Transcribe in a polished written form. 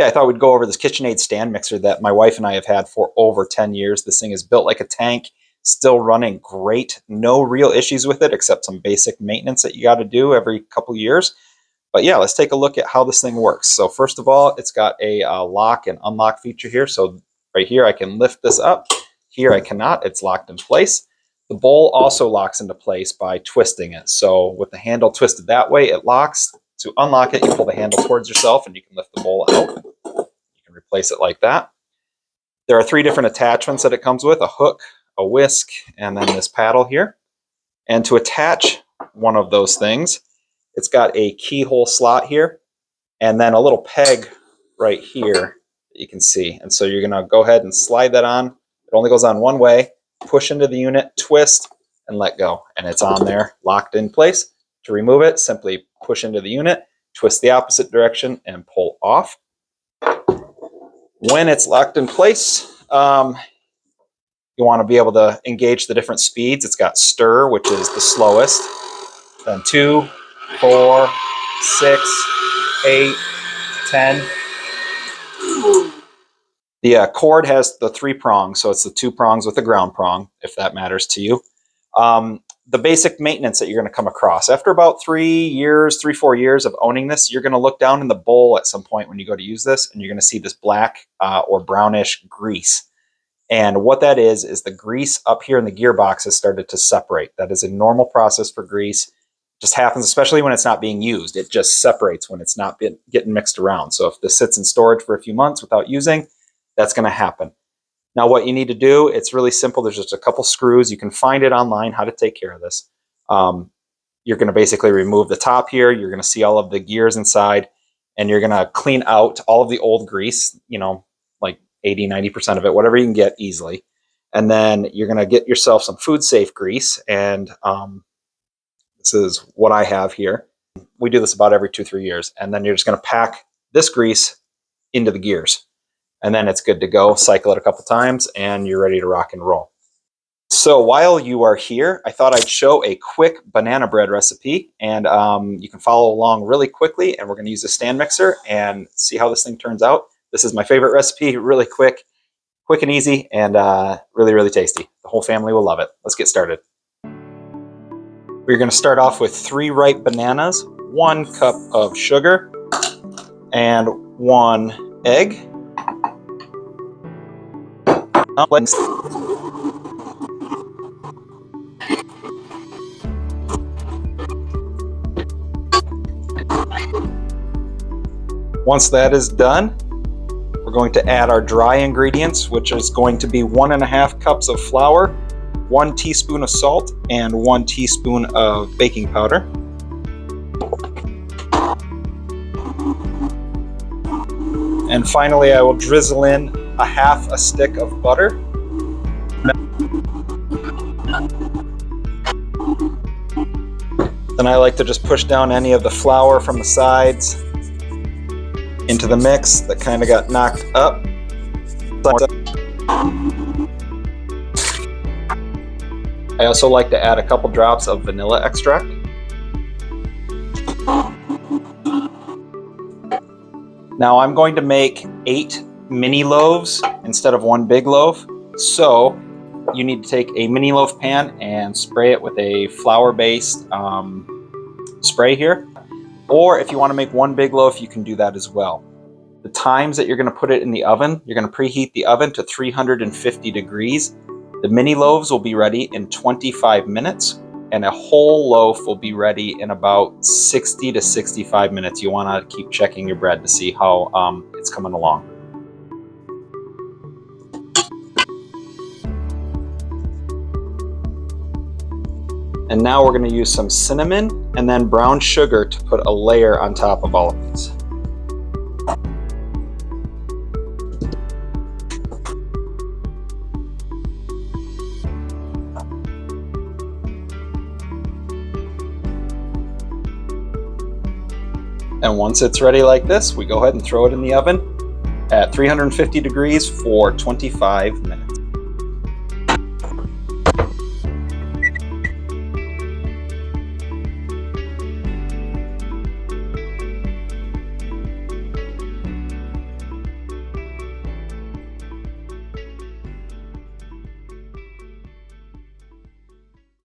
Yeah, I thought we'd go over this KitchenAid stand mixer that my wife and I have had for over 10 years. This thing is built like a tank, still running great. No real issues with it except some basic maintenance that you got to do every couple years. But yeah, let's take a look at how this thing works. So first of all, it's got a lock and unlock feature here. So right here, I can lift this up. Here I cannot, it's locked in place. The bowl also locks into place by twisting it. So with the handle twisted that way, it locks. To unlock it, you pull the handle towards yourself and you can lift the bowl out. You can replace it like that. There are 3 different attachments that it comes with: a hook, a whisk, and then this paddle here. And to attach one of those things, it's got a keyhole slot here and then a little peg right here that you can see. And so you're going to go ahead and slide that on. It only goes on one way. Push into the unit, twist, and let go. And it's on there, locked in place. To remove it, simply push into the unit, twist the opposite direction, and pull off. When it's locked in place, you want to be able to engage the different speeds. It's got stir, which is the slowest, then 2, 4, 6, 8, 10. The cord has the 3 prongs, so it's the 2 prongs with the ground prong, if that matters to you. The basic maintenance that you're going to come across. After about 4 years of owning this, you're going to look down in the bowl at some point when you go to use this, and you're going to see this black or brownish grease. And what that is the grease up here in the gearbox has started to separate. That is a normal process for grease. It just happens, especially when it's not being used. It just separates when it's not getting mixed around. So if this sits in storage for a few months without using, that's going to happen. Now what you need to do, it's really simple. There's just a couple screws. You can find it online how to take care of this. You're going to basically remove the top here. You're going to see all of the gears inside, and you're going to clean out all of the old grease, like 80, 90% of it, whatever you can get easily. And then you're going to get yourself some food safe grease. And this is what I have here. We do this about every 2-3 years. And then you're just going to pack this grease into the gears. And then it's good to go. Cycle it a couple times and you're ready to rock and roll. So while you are here, I thought I'd show a quick banana bread recipe, and you can follow along really quickly, and we're going to use a stand mixer and see how this thing turns out. This is my favorite recipe, really quick and easy, and really, really tasty. The whole family will love it. Let's get started. We're going to start off with 3 ripe bananas, 1 cup of sugar, and 1 egg. Once that is done, we're going to add our dry ingredients, which is going to be 1.5 cups of flour, 1 teaspoon of salt, and 1 teaspoon of baking powder. And finally, I will drizzle in a stick of butter. Then I like to just push down any of the flour from the sides into the mix that kind of got knocked up. I also like to add a couple drops of vanilla extract. Now I'm going to make 8 mini loaves instead of 1 big loaf. So you need to take a mini loaf pan and spray it with a flour-based spray here. Or if you want to make 1 big loaf, you can do that as well. The times that you're going to put it in the oven, you're going to preheat the oven to 350 degrees. The mini loaves will be ready in 25 minutes, and a whole loaf will be ready in about 60 to 65 minutes. You want to keep checking your bread to see how it's coming along. And now we're going to use some cinnamon and then brown sugar to put a layer on top of all of these. And once it's ready like this, we go ahead and throw it in the oven at 350 degrees for 25 minutes.